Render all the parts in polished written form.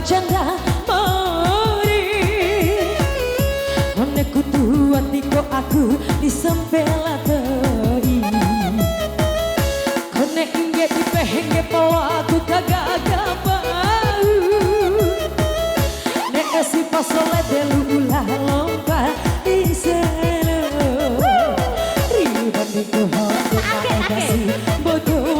Janda mari Kone kutu atiko aku disempela tei Kone inge ipehenge pawa aku kagak bau Nek esi pasole delu ulah lomba iselo Riban diku hotu maedasi bodoh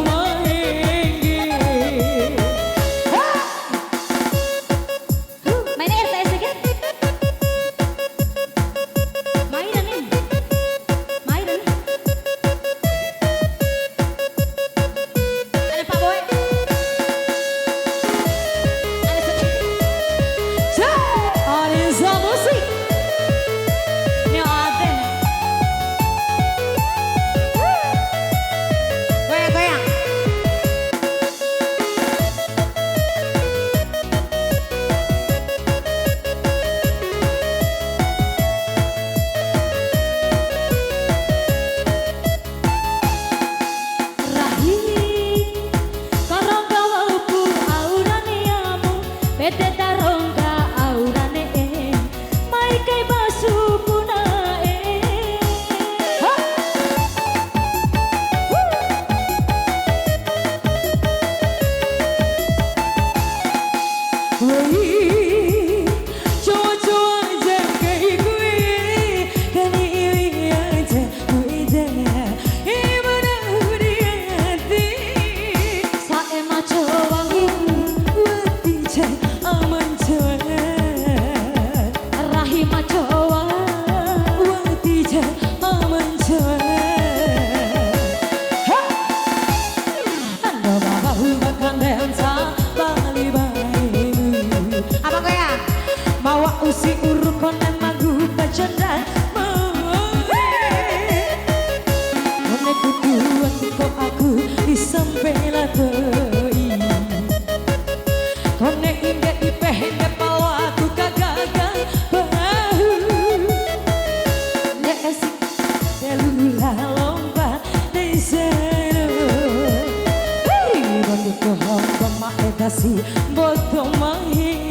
usi uru konen magu bajanda Kone kudu atiko aku disempela tei Kone inge ipehenge pawa aku kagak bau Nek esik delula lomba deisero Riban diku hotu maedasi bodoh mahi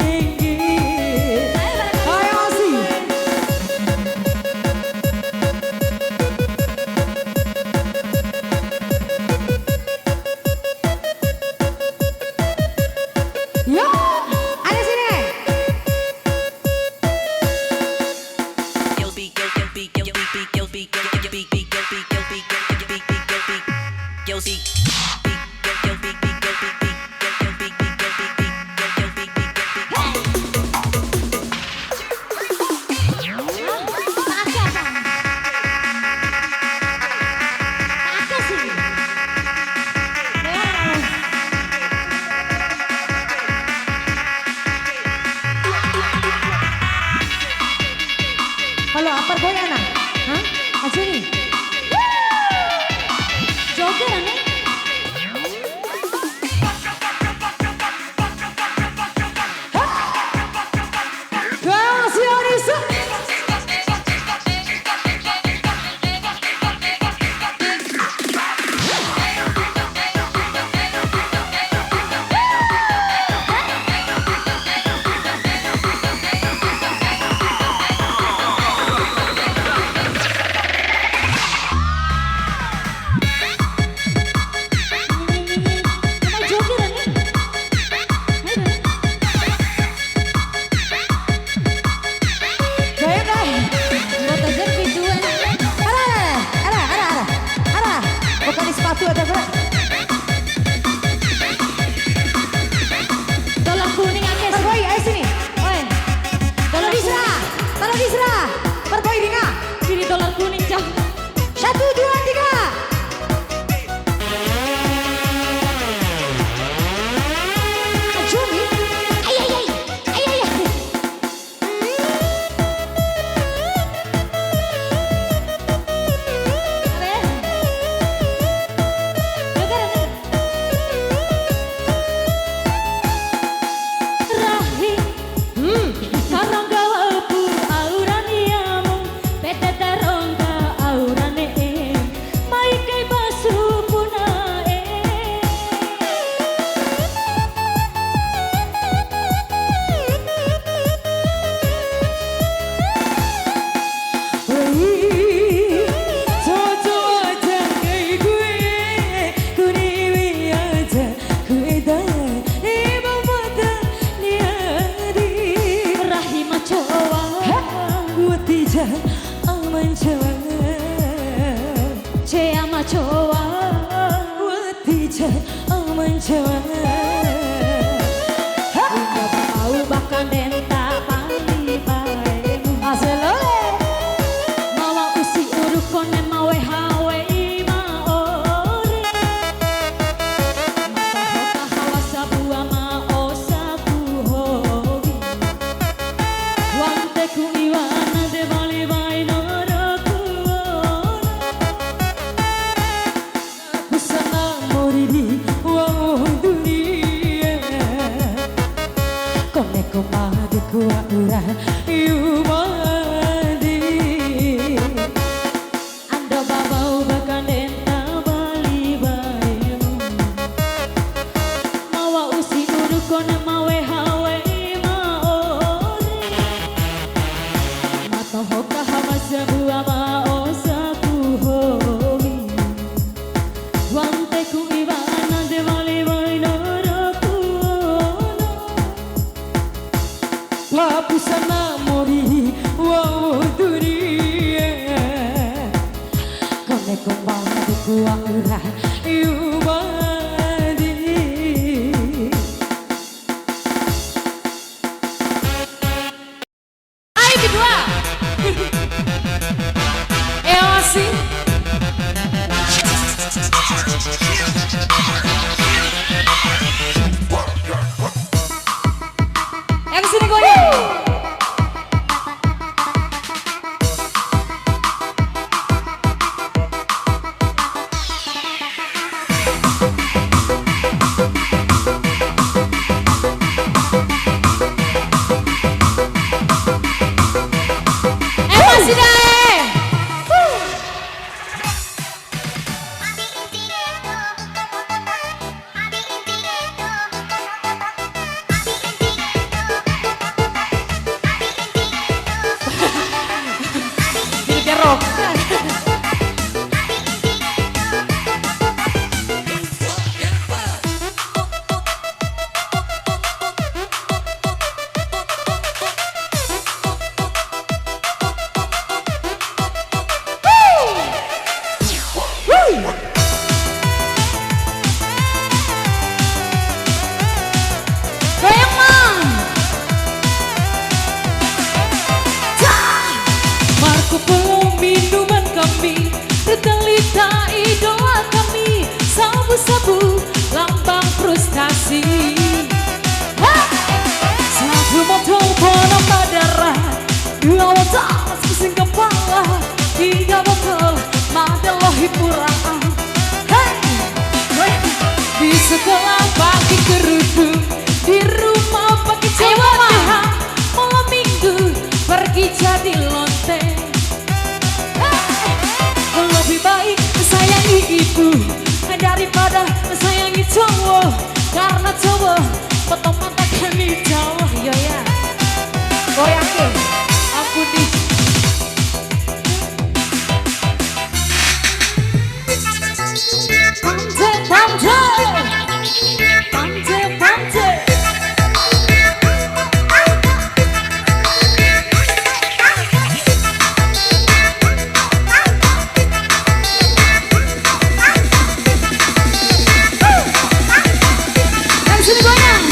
Halo, apa goyana? Hah? Aja nih. Joget aneh. mencoba Cema coba Wati mencoba Udah bau bahkan denta pali bae Aselo Mawa usi urukone mawe hawe maore Mata hoka hawa sabu ama osabu hobi Wante ku iwana de bali bai noroku Aku sana moriri wow dunia Koneko madu kuwa ura yumadi Ando babau bahkan denta bali baemu Mawa usi urukone mawe hawe maore Mato hoka hama sabu ama osaku hobi Wante ku ibana de bali bai noroku Wapu sana mori wow dunia Koneko madu kuwa ura yumadi Ayo kedua masih yang kesini goyang masih deh Ini kerok Goyang mang Marco Polo minuman kami Retalita idola kami Sabu-sabu lambang frustasi Satu motor bono darah Dua motor pusing kepala Tiga botol madelo hiburan Di sekolah pakai kerudung Di rumah pakai celana Malam minggu pergi jadi lonteng Lebih baik sayangi ibu daripada sayangi cowok Karena cowok potong mata kami jauh Iya ya Goyangin ampun di Pamje, pamje Pamje, pamje Yang sini goyang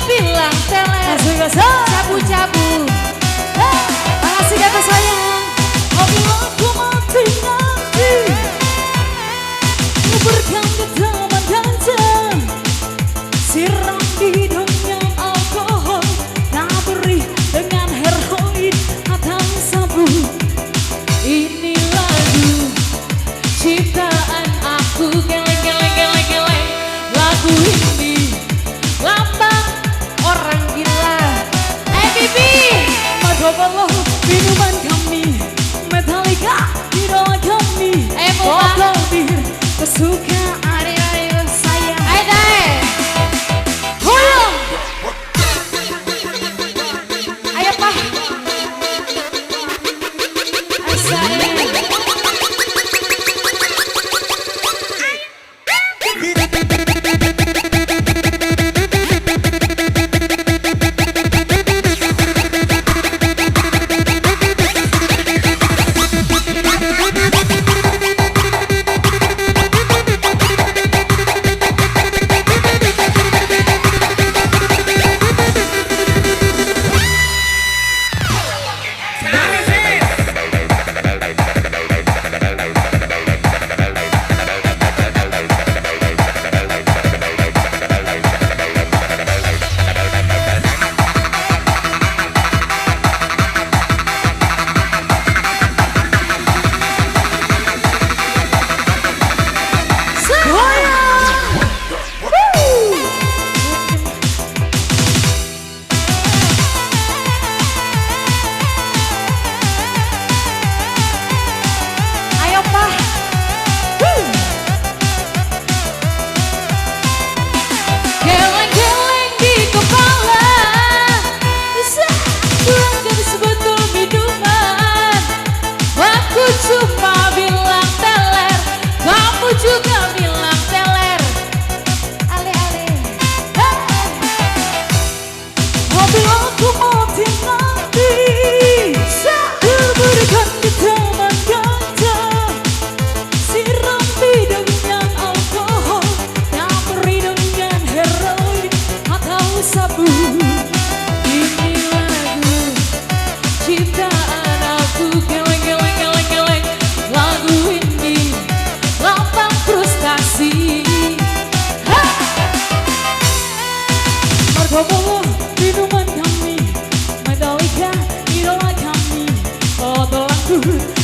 bilang teler. Cabu-cabu. Makasih kata sayang. Mobil aku mati nanti. Bergang ke taman dansa. Siram hidungnya alkohol. Naberi dengan heroin atau sabu. Ini lagu ciptaan aku. Geleng geleng geleng geleng. Lagu ini lambang Orang gila. Bibi. Marshmallow minuman kami. Metallica idola kami. Muka. Botol bir kesukaan. Ayo sayang. Ayo deh. Huyung. Ayo Pak. Ayo sayang. Geleng-geleng di kepala. Kurangkan sebetul minuman. Aku cuma bilang teler. Kamu juga bilang teler. Ale-ale. Mobil aku mati nanti. Berikan ke taman ganja. Siram hidungnya alkohol. Naberi dengan heroin atau sabu. Ini lagu ciptaan aku. Geleng geleng geleng geleng. Lagu ini lambang frustasi. Marshmallow minuman kami. Metallica idola kami. Botol anggur